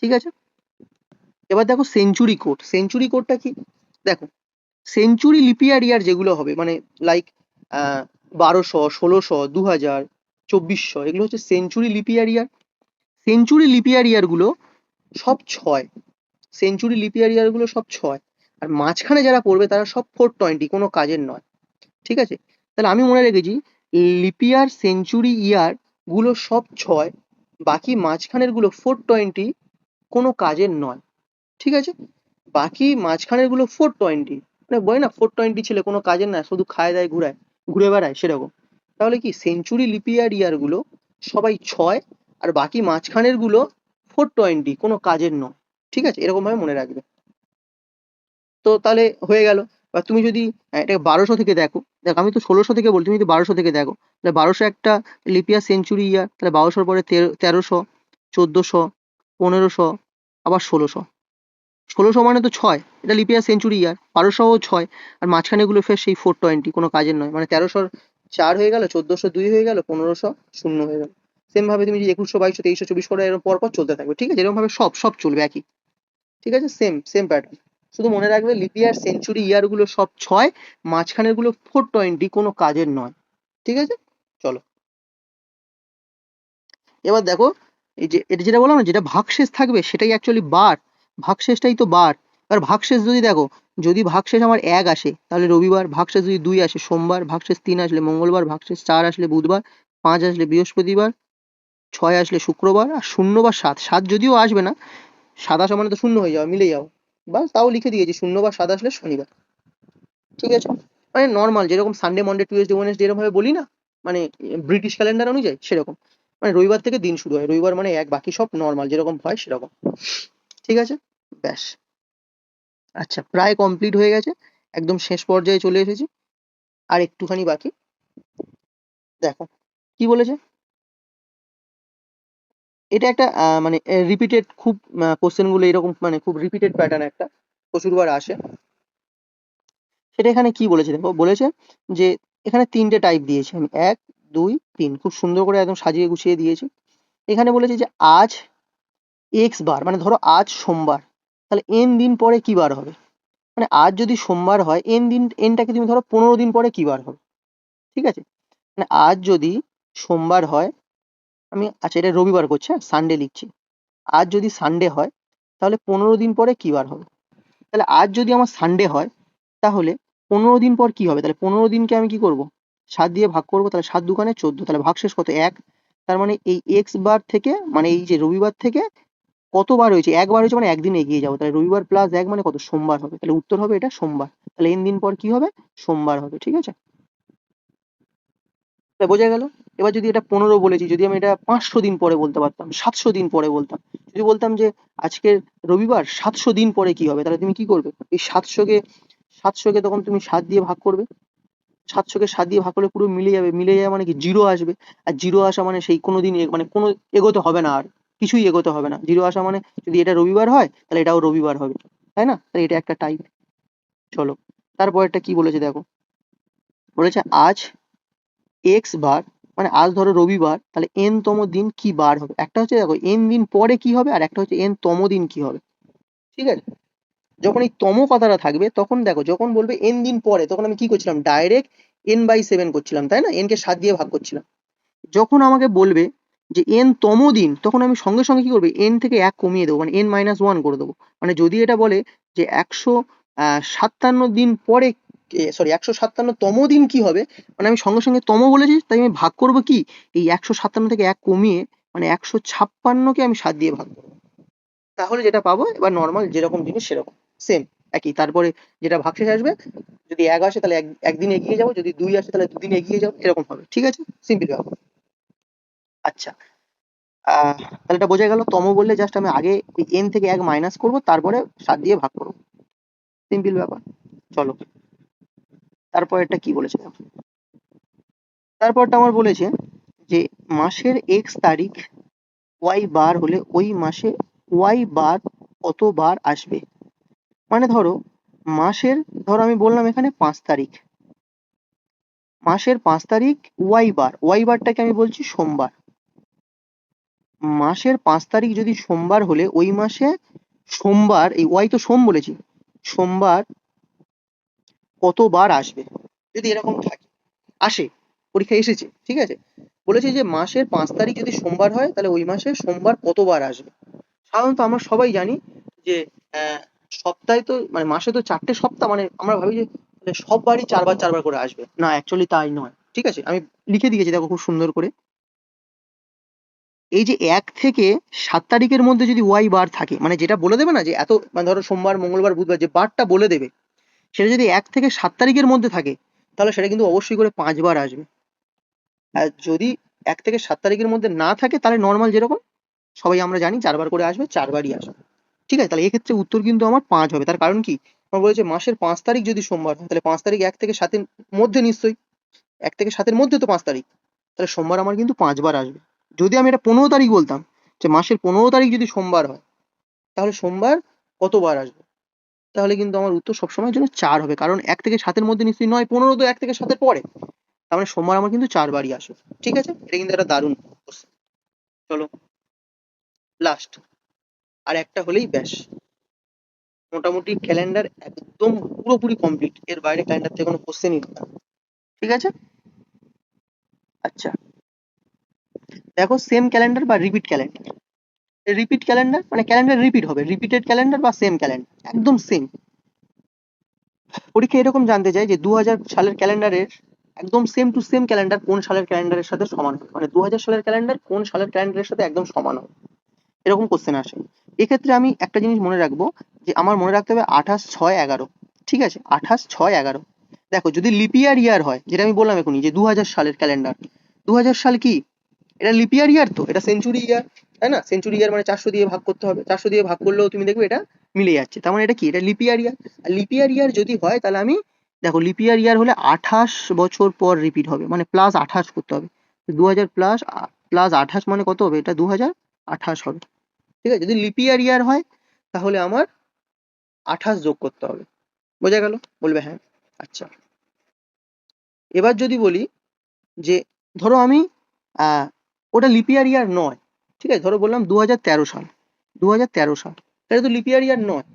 ঠিক আছে। এবার দেখো সেঞ্চুরি কোড, সেঞ্চুরি কোডটা কি, দেখো সেঞ্চুরি লিপিয়ার ইয়ার যেগুলো হবে, মানে লাইক 1200 1600 2000 2400, এগুলো হচ্ছে সেঞ্চুরি লিপিয়ার ইয়ার। সেঞ্চুরি লিপিয়ার ইয়ার গুলো সব 6, সেঞ্চুরি লিপিয়ার ইয়ার গুলো সব 6, আর মাঝখানে যারা পড়বে তারা সব 420, কোনো কাজের নয়, ঠিক আছে। তাহলে আমি মনে রেখেছি লিপিয়ার সেঞ্চুরি ইয়ার গুলো সব 6, বাকি মাঝখানের গুলো 420, কোনো কাজের নয়, ঠিক আছে। বাকি মাঝখানের গুলো 420, মানে বলে না 420 ছেলে কোনো কাজের না, শুধু খায় দায় ঘুরায়, ঘুরে বেড়ায় সেরকম। তাহলে কি সেঞ্চুরি লিপিয়ার ইয়ার গুলো সবাই 6, আর বাকি মাঝখানের গুলো 420, কোনো কাজের নয়, ঠিক আছে, এরকম ভাবে মনে রাখবে। তো তাহলে হয়ে গেল। এবার তুমি যদি এটা 1200 থেকে দেখো, দেখো আমি তো 1600 থেকে বলছি, তুমি যদি 1200 থেকে দেখো, তাহলে 1200 একটা লিপিয়ার সেঞ্চুরি ইয়ার, তাহলে 1200 পরে 1300, 1400, 1500, আবার 1600, 1600 মানে তো 6, এটা লিপিয়ার সেঞ্চুরি ইয়ার, 1200 6, আর মাঝখানে গুলো ফের সেই 420, কোনো কাজের নয়, মানে 1300 4 হয়ে গেল, 1400 2 হয়ে গেল, 1500 0 হয়ে গেল। সেম ভাবে তুমি যদি 2100 2200 2300 2400 করে এরকম পর পর চলতে থাকবে, ঠিক আছে, এরকম ভাবে সব সব চলবে একই, ঠিক আছে, সেম সেম প্যাটার্ন। শুধু মনে রাখবে লিপ ইয়ার সেঞ্চুরি ইয়ার গুলো সব 6, মাঝখানের গুলো 420, কোনো কাজের নয়। ঠিক আছে, চলো এবার দেখো, এই যে এটা যেটা বললাম না, যেটা ভাগশেষ থাকবে সেটাই অ্যাকচুয়ালি বার, ভাগশেষটাই তো বার। এবার ভাগশেষ যদি দেখো, যদি ভাগশেষ আমার 1 আসে তাহলে রবিবার, ভাগশেষ যদি 2 আসে সোমবার, ভাগশেষ 3 আসলে মঙ্গলবার, ভাগশেষ 4 আসলে বুধবার, 5 আসলে বৃহস্পতিবার, 6 আসলে শুক্রবার, আর 0 বা 7, 7 যদিও আসবে না, 7 আসা মানে তো শূন্য হয়ে যাবে, মিলে যাও, বাস তাও লিখে দিয়েছি 0 বা 7 আসলে শনিবার। ঠিক আছে, মানে নর্মাল যেরকম সানডে মনডে টিউসডে ওয়েডনেসডে এরকম ভাবে বলি না, মানে ব্রিটিশ ক্যালেন্ডার অনুযায়ী সেরকম, মানে রবিবার থেকে দিন শুরু হয়, রবিবার মানে এক, বাকি সব নর্মাল যেরকম হয় সেরকম। ঠিক আছে, ব্যাস। আচ্ছা, প্রায় কমপ্লিট হয়ে গেছে, একদম শেষ পর্যায়ে চলে এসেছি, আর একটুখানি বাকি। দেখো কি বলেছে, এটা একটা মানে রিপিটেড খুব, কোশ্চেন গুলো এরকম মানে খুব রিপিটেড প্যাটার্ন একটা, প্রচুরবার আসে। সেটা এখানে কি বলেছে দেখো, বলেছে যে এখানে 3টে টাইপ দিয়েছে, আমি 1, 2, 3 খুব সুন্দর করে একদম সাজিয়ে গুছিয়ে দিয়েছি। এখানে বলেছে যে আজ এক্স বার, মানে ধরো আজ সোমবার, তাহলে এন দিন পরে কি বার হবে, মানে আজ যদি সোমবার হয় এন দিন, এনটাকে তুমি ধরো 15 দিন পরে কি বার হবে। ঠিক আছে, মানে আজ যদি সোমবার হয়, আমি আচ্ছা এটা রবিবার করছে, সানডে লিখছি, আজ যদি সানডে হয় তাহলে 15 দিন পরে কি বার হবে। তাহলে আজ যদি আমার সানডে হয় তাহলে 15 দিন পর কি হবে, তাহলে 15 দিনকে আমি কি করব, 7 দিয়ে ভাগ করবো, তাহলে 7 দুগুণে 14, তাহলে ভাগশেষ কত, 1। তার মানে এই এক্স বার থেকে, মানে এই যে রবিবার থেকে কতবার হয়েছে, একবার হয়েছে, মানে একদিন এগিয়ে যাবো, তাহলে রবিবার প্লাস 1 মানে কত, সোমবার হবে, তাহলে উত্তর হবে এটা সোমবার, তাহলে এন দিন পর কি হবে, সোমবার হবে। ঠিক আছে, তা বোঝা গেল। এবার যদি এটা 15 বলেছি, যদি আমি এটা 500 দিন পরে বলতে পারতাম, 700 দিন পরে বলতাম, যদি বলতাম যে আজকের রবিবার 700 দিন পরে কি হবে, তাহলে তুমি কি করবে, এই 700কে তখন তুমি 7 দিয়ে ভাগ করবে, 700কে 7 দিয়ে ভাগ করলে পুরো মিলে যাবে, মিলে যাবে মানে কি জিরো আসবে, আর জিরো আসা মানে সেই কোনোদিন মানে কোনো এগোতে হবে না, আর কিছুই এগোতে হবে না, জিরো আসা মানে যদি এটা রবিবার হয় তাহলে এটাও রবিবার হবে, তাই না, তাহলে এটা একটা টাইপ। চলো তারপরেরটা কি বলেছে দেখো, বলেছে আজ এক্স বার, মানে আজ ধরো রবিবার, তাহলে এন তম দিন কি বার হবে, একটা হচ্ছে দেখো এন দিন পরে কি হবে, আর একটা হচ্ছে এন তম দিন কি হবে। ঠিক আছে, যখন এই তম কথাটা থাকবে তখন দেখো, যখন বলবে এন দিন পরে তখন আমি কি করছিলাম, ডাইরেক্ট n/7 করছিলাম, তাই না, n কে 7 দিয়ে ভাগ করছিলাম। যখন আমাকে বলবে যে এন তম দিন, তখন আমি সঙ্গে সঙ্গে কি করবো, এন থেকে 1 কমিয়ে দেবো, মানে n-1 করে দেবো। মানে যদি এটা বলে যে 157 দিন পরে, সরি 157তম দিন কি হবে, মানে আমি সঙ্গে সঙ্গে তম বলেছি, তাই আমি ভাগ করবো কি, এই 157 থেকে 1 কমিয়ে, মানে 156কে আমি 7 দিয়ে ভাগ করবো, তাহলে যেটা পাবো, এবার নর্মাল যেরকম জিনিস সেরকম সেম একই। তারপরে যেটা ভাগশেষ আসবে, যদি 1 আসে তাহলে একদিন এগিয়ে যাবো, যদি 2 আসে তাহলে 2 দিন এগিয়ে যাবো, এরকম হবে। ঠিক আছে, সিম্পল ব্যাপার। আচ্ছা, তাহলে এটা বোঝা গেল, তম বললে জাস্ট আমি আগে এই এন থেকে 1 মাইনাস করবো, তারপরে 7 দিয়ে ভাগ করবো, সিম্পল ব্যাপার। চলো তারপর এটা কি বলেছে দেখো। তারপরটা আমার বলেছে যে মাসের এক্স তারিখ ওয়াই বার হলে ওই মাসে ওয়াই বার কতবার আসবে, মানে ধরো মাসের, ধরো আমি বললাম এখানে 5 তারিখ, মাসের 5 তারিখ ওয়াই বার, ওয়াই বারটাকে আমি বলছি সোমবার, মাসের 5 তারিখ যদি সোমবার হলে ওই মাসে সোমবার, এই ওয়াই তো সোম বলেছি, সোমবার কতবার আসবে, যদি এরকম থাকে, আসে, পরীক্ষায় এসেছে, ঠিক আছে, বলেছে যে মাসের 5 তারিখ যদি সোমবার হয় তাহলে ওই মাসে সোমবার কতবার আসবে। সাধারণত আমরা সবাই জানি যে আহ, সপ্তাহে তো মানে মাসে তো 4টে সপ্তাহ, মানে আমরা ভাবি যে সব বারই 4 বার 4 বার করে আসবে, না অ্যাকচুয়ালি তাই নয়। ঠিক আছে, আমি লিখে দিয়েছি দেখো খুব সুন্দর করে, এই যে 1 থেকে 7 তারিখের মধ্যে যদি ওয়াই বার থাকে, মানে যেটা বলে দেবে না যে এত, মানে ধরো সোমবার মঙ্গলবার বুধবার যে বারটা বলে দেবে, সেটা যদি 1 থেকে 7 তারিখের মধ্যে থাকে তাহলে সেটা কিন্তু অবশ্যই করে 5 বার আসবে। আর যদি 1 থেকে 7 তারিখের মধ্যে না থাকে তাহলে নর্মাল যেরকম সবাই আমরা জানি 4 বার করে আসবে, 4 বারই আসবে। ঠিক আছে, তাহলে এক্ষেত্রে উত্তর কিন্তু আমার 5 হবে, তার কারণ কি, আমার বলেছে মাসের 5 তারিখ যদি সোমবার হয় তাহলে 5 তারিখ 1 থেকে 7-এর মধ্যে নিশ্চয়ই, 1 থেকে 7-এর মধ্যে তো 5 তারিখ, তাহলে সোমবার আমার কিন্তু 5 বার আসবে। যদি আমি এটা 15 তারিখ বলতাম, যে মাসের 15 তারিখ যদি সোমবার হয় তাহলে সোমবার কতবার আসবে, তাহলে কিন্তু আমার উত্তর সবসময়ের জন্য 4 হবে, কারণ 1 থেকে 7-এর মধ্যে নিশ্চয়ই নয়, 15 তো 1 থেকে 7-এর পরে, তার মানে সোমবার আমার কিন্তু 4 বারই আসবে। ঠিক আছে, এটা কিন্তু একটা দারুণ question। চলো লাস্ট, আর একটা হলেই ব্যাস, মোটামুটি ক্যালেন্ডার একদম পুরোপুরি কমপ্লিট, এর বাইরে ক্যালেন্ডার থেকে কোনো কোশ্চেনই না। ঠিক আছে, আচ্ছা দেখো সেম ক্যালেন্ডার বা রিপিট ক্যালেন্ডার। রিপিট ক্যালেন্ডার মানে ক্যালেন্ডার রিপিট হবে, রিপিটেড ক্যালেন্ডার বা সেম ক্যালেন্ডার একদম সেম। পরীক্ষা এরকম জানতে চাই যে 2000 সালের ক্যালেন্ডারের একদম সেম টু সেম ক্যালেন্ডার কোন সালের ক্যালেন্ডারের সাথে সমান হয়, মানে 2000 সালের ক্যালেন্ডার কোন সালের ক্যালেন্ডারের সাথে একদম সমান হয়, এরকম কোশ্চেন আসে। এক্ষেত্রে আমি একটা জিনিস মনে রাখবো, যে আমার মনে রাখতে হবে 28/6/11। ঠিক আছে, 28/6/11। দেখো যদি লিপিয়ার ইয়ার হয়, যেটা আমি বললাম এখনই যে 2000 সালের ক্যালেন্ডার, 2000 সাল কি, এটা লিপিয়ার ইয়ার, তো এটা সেঞ্চুরি ইয়ার, তাই না? সেঞ্চুরি ইয়ার মানে 400 দিয়ে ভাগ করতে হবে, 400 দিয়ে ভাগ করলেও তুমি দেখবে এটা মিলে যাচ্ছে, তার মানে এটা কি, এটা লিপিয়ার ইয়ার। আর লিপিয়ার ইয়ার যদি হয় তাহলে আমি, দেখো লিপিয়ার ইয়ার হলে 28 বছর পর রিপিট হবে, মানে +28 করতে হবে। 2000 +28 মানে কত হবে, এটা 2028 হবে। ঠিক আছে, যদি লিপিয়ার ইয়ার হয় তাহলে আমার 28 যোগ করতে হবে। বোঝা গেল? বলবে হ্যাঁ। আচ্ছা, এবার যদি বলি যে ধরো আমি আহ ওটা লিপিয়ার ইয়ার নয়, ঠিক আছে, ধরো বললাম 2013 সাল, 2013 সাল, তাহলে তো লিপিয়ার ইয়ার নয়,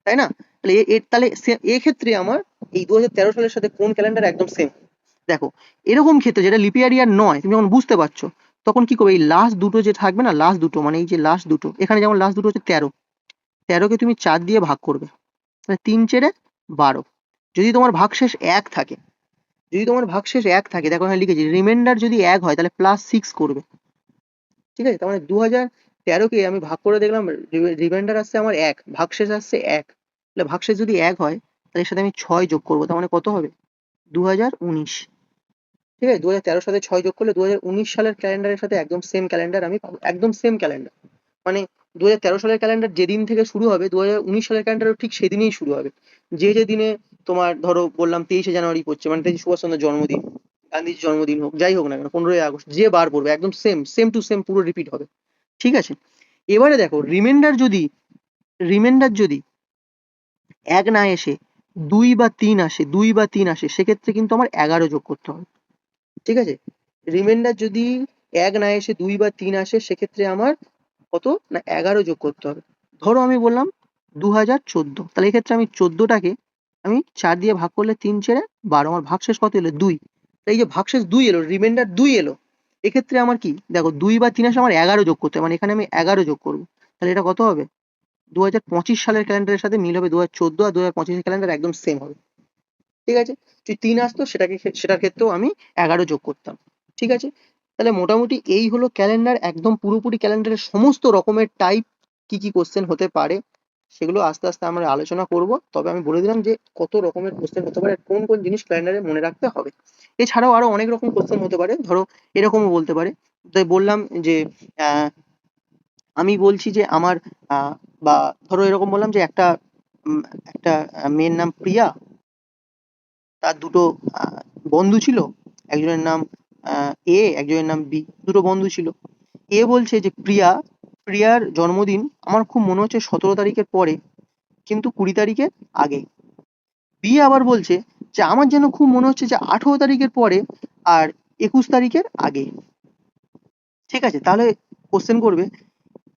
তাই না? তাহলে তাহলে এক্ষেত্রে আমার এই 2013 সালের সাথে কোন ক্যালেন্ডার একদম সেম। দেখো এরকম ক্ষেত্রে যেটা লিপিয়ার ইয়ার নয়, তুমি যখন বুঝতে পারছো তখন কি করবে, এই লাস্ট দুটো যে থাকবে না, লাস্ট দুটো মানে এই যে লাস্ট দুটো, এখানে যেমন লাস্ট দুটো হচ্ছে 13, 13কে তুমি 4 দিয়ে ভাগ করবে, তাহলে 3×4=12। যদি তোমার ভাগশেষ 1 থাকে, যদি তোমার ভাগশেষ 1 থাকে, দেখো এখানে লিখেছি রিমাইন্ডার যদি 1 হয় তাহলে +6 করবে। ঠিক আছে, তার মানে 2013কে আমি ভাগ করে দেখলাম, রিমাইন্ডার আসছে আমার 1, ভাগশেষ আসছে 1, তাহলে ভাগশেষ যদি 1 হয় তাহলে এর সাথে আমি 6 যোগ করবো, তার মানে কত হবে, 2019। ঠিক আছে, 2013 সাথে 6 যোগ করলে 2019 সালের ক্যালেন্ডারের সাথে একদম সেম ক্যালেন্ডার আমি পাবো, একদম সেম ক্যালেন্ডার। মানে 2013 সালের ক্যালেন্ডার যেদিন থেকে শুরু হবে, 2019 সালের ক্যালেন্ডারও ঠিক সেদিনই শুরু হবে। যে দিনে তোমার ধরো বললাম 23শে জানুয়ারি পড়ছে, মানে নেতাজি সুভাষচন্দ্রের জন্মদিন, গান্ধীজির জন্মদিন হোক, যাই হোক না কেন, 15ই আগস্ট, যে বার পড়বে একদম সেম, সেম টু সেম পুরো রিপিট হবে। ঠিক আছে, এবারে দেখো রিমাইন্ডার যদি 1 না এসে 2 বা 3 আসে, সেক্ষেত্রে কিন্তু আমার 11 যোগ করতে হবে। ঠিক আছে, রিমাইন্ডার যদি 1 না এসে 2 বা 3 আসে, সেক্ষেত্রে আমার কত না 11 যোগ করতে হবে। ধরো আমি বললাম 2014, তাহলে এক্ষেত্রে আমি 14টাকে আমি 4 দিয়ে ভাগ করলে 3×12, আমার ভাগশেষ কত এলো, 2। এই যে ভাগশেষ 2 এলো, রিমাইন্ডার 2 এলো, এক্ষেত্রে আমার কি, দেখো 2 বা 3 আসে, আমার 11 যোগ করতে হবে, মানে এখানে আমি 11 যোগ করবো, তাহলে এটা কত হবে, 2025 সালের ক্যালেন্ডারের সাথে মিল হবে, 2014 আর 2025 ক্যালেন্ডার একদম সেম হবে। ঠিক আছে, যদি 3 আসতো সেটার ক্ষেত্রেও আমি 11 যোগ করতাম। ঠিক আছে, তাহলে মোটামুটি এই হলো ক্যালেন্ডার, একদম পুরোপুরি ক্যালেন্ডারের সমস্ত রকমের টাইপ, কি কি কোশ্চেন হতে পারে সেগুলো আস্তে আস্তে আমরা আলোচনা করব। তবে আমি বলে দিলাম যে কত রকমের কোশ্চেন হতে পারে, কোন কোন জিনিস ক্যালেন্ডারে মনে রাখতে হবে। এছাড়াও আরো অনেক রকম কোশ্চেন হতে পারে, ধরো এরকমও বলতে পারে, তাই বললাম যে আহ, আমি বলছি যে আমার আহ, বা ধরো এরকম বললাম যে উম, একটা মেয়ের নাম প্রিয়া, তার দুটো আহ, বন্ধু ছিল, একজনের নাম এ, একজনের নাম বি, দুটো বন্ধু ছিল। এ বলছে যে প্রিয়ার জন্মদিন আমার খুব মনে হচ্ছে 17 তারিখের পরে, কিন্তু 20 তারিখের আগে। বি আবার বলছে যে আমার যেন খুব মনে হচ্ছে যে 18 তারিখের পরে আর 21 তারিখের আগে। ঠিক আছে, তাহলে কোশ্চেন করবে,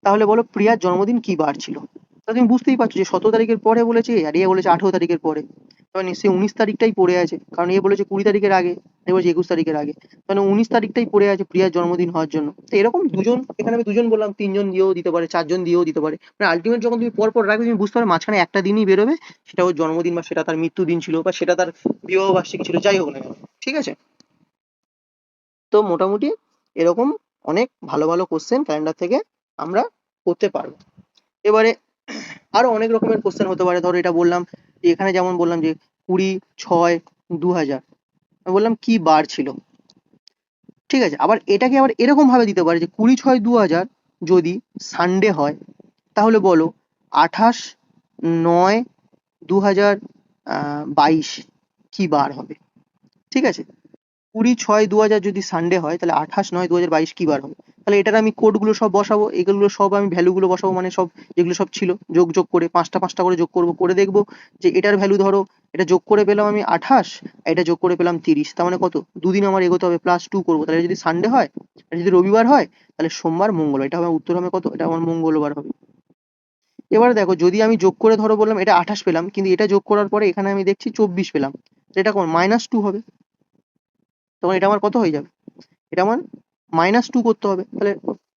তাহলে বলো প্রিয়ার জন্মদিন কি বার ছিল। তা তুমি বুঝতেই পারছো যে 17 তারিখের পরে বলেছে আর এ বলেছে 18 তারিখের পরে, তবে নিশ্চয়ই 19 তারিখটাই পড়ে আছে, কারণ এ বলেছে 20 তারিখের আগে, এ বলছে 21 তারিখের আগে, মানে 19 তারিখটাই পড়ে আছে প্রিয়ার জন্মদিন হওয়ার জন্য। তো এরকম দুজন, এখানে আমি দুজন বললাম, 3জন দিয়েও দিতে পারে, 4জন দিয়েও দিতে পারে, মানে আলটিমেট যখন তুমি পর পর রাখবে তুমি বুঝতে পারবে মাঝখানে একটা দিনই বেরোবে, সেটা ওর জন্মদিন বা সেটা তার মৃত্যুদিন ছিল বা সেটা তার বিবাহ বার্ষিকী ছিল, যাই হোক না কেন। ঠিক আছে, তো মোটামুটি এরকম অনেক ভালো ভালো কোশ্চেন ক্যালেন্ডার থেকে আমরা করতে পারবো। এবারে আরো অনেক রকমের কোশ্চেন হতে পারে, ধরো এটা বললাম যে এখানে যেমন বললাম যে 20/6/2000, আমি বললাম কি বার ছিল। ঠিক আছে, আবার এটাকে আবার এরকম ভাবে দিতে পারে যে 20/6/2000 যদি সানডে হয়, তাহলে বলো 28/9/2022 কি বার হবে। ঠিক আছে, 20/6/2000 যদি সানডে হয় তাহলে 28/9/2022 কি বার হবে। তাহলে এটার আমি কোডগুলো সব বসাবো, এগুলো সব আমি ভ্যালুগুলো বসাবো, মানে সব যেগুলো সব ছিল যোগ যোগ করে পাঁচটা পাঁচটা করে যোগ করবো, করে দেখবো যে এটার ভ্যালু, ধরো এটা যোগ করে পেলাম আমি 28, এটা যোগ করে পেলাম 30, তার মানে কত, দুদিন আমার এগোতে হবে, +2 করবো, তাহলে যদি সানডে হয়, আর যদি রবিবার হয় তাহলে সোমবার মঙ্গলবার, এটা আমার উত্তর হবে কত, এটা আমার মঙ্গলবার হবে। এবার দেখো যদি আমি যোগ করে ধরো বললাম এটা 28 পেলাম, কিন্তু এটা যোগ করার পরে এখানে আমি দেখছি 24 পেলাম, এটা কোন -2 হবে, তখন এটা আমার কত হয়ে যাবে, এটা আমার -2 করতে হবে। তাহলে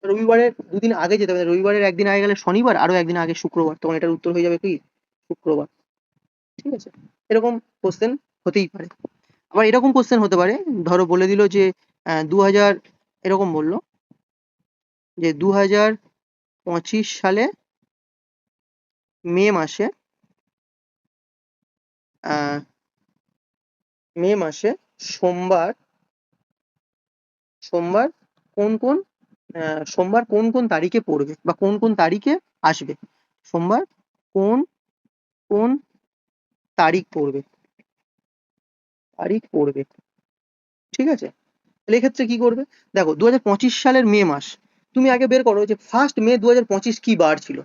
রবিবারের দুদিন আগে যেতে হবে, রবিবারের একদিন আগে গেলে শনিবার, আরো একদিন আগে শুক্রবার, তখন এটার উত্তর হয়ে যাবে কি শুক্রবার। ঠিক আছে, এরকম কোশ্চেন হতেই পারে। আবার এরকম কোশ্চেন হতে পারে, ধরো বলে দিল যে 2000, এরকম বললো যে 2025 সালে মে মাসে আহ, মে মাসে সোমবার সোমবার কোন কোন সোমবার কোন কোন তারিখে পড়বে বা কোন কোন তারিখে আসবে, সোমবার কোন কোন তারিখ পড়বে। ঠিক আছে, তাহলে এক্ষেত্রে কি করবে, দেখো 2025 সালের মে মাস, তুমি আগে বের করো যে 1 মে 2025 কি বার ছিল।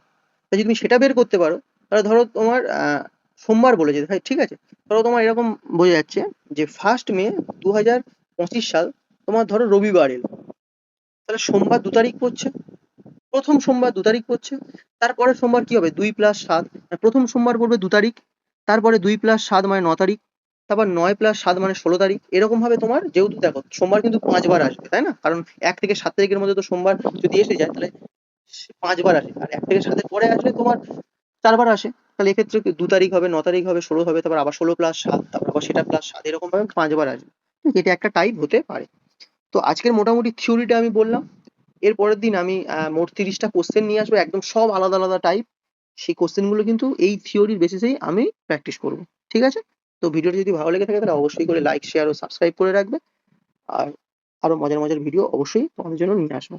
তা যদি তুমি সেটা বের করতে পারো, তাহলে ধরো তোমার সোমবার বলেছে ভাই, ঠিক আছে, ধরো তোমার এরকম বোঝা যাচ্ছে যে 1 মে 2025 সাল তোমার ধরো রবিবার এলো, তাহলে সোমবার 2 তারিখ পড়ছে, প্রথম সোমবার 2 তারিখ পড়ছে, তারপরে সোমবার কি হবে 2+7, প্রথম সোমবার পড়বে 2 তারিখ, তারপরে 2+7 মানে 9 তারিখ, তারপর 9+7 মানে 16 তারিখ, এরকম ভাবে তোমার, যেহেতু দেখো সোমবার কিন্তু 5 বার আসবে তাই না, কারণ 1 থেকে 7 তারিখের মধ্যে তো সোমবার যদি এসে যায় তাহলে 5 বার আসে, আর 1 থেকে 7-এর পরে আসলে তোমার 4 বার আসে, তাহলে এক্ষেত্রে 2 তারিখ হবে, 9 তারিখ হবে, 16 হবে, তারপর আবার 16+7, তারপর আবার সেটা +7, এরকম ভাবে 5 বার আসবে। এটা একটা টাইপ হতে পারে। তো আজকের মোটামুটি থিওরিটা আমি বললাম, এর পরের দিন আমি মোট 30টা কোশ্চেন নিয়ে আসবো, একদম সব আলাদা আলাদা টাইপ, সেই কোশ্চেনগুলো কিন্তু এই থিওরির বেসিসেই আমি প্র্যাকটিস করবো। ঠিক আছে, তো ভিডিওটি যদি ভালো লেগে থাকে তাহলে অবশ্যই করে লাইক, শেয়ার ও সাবস্ক্রাইব করে রাখবে, আর আরো মজার মজার ভিডিও অবশ্যই তোমাদের জন্য নিয়ে আসবো।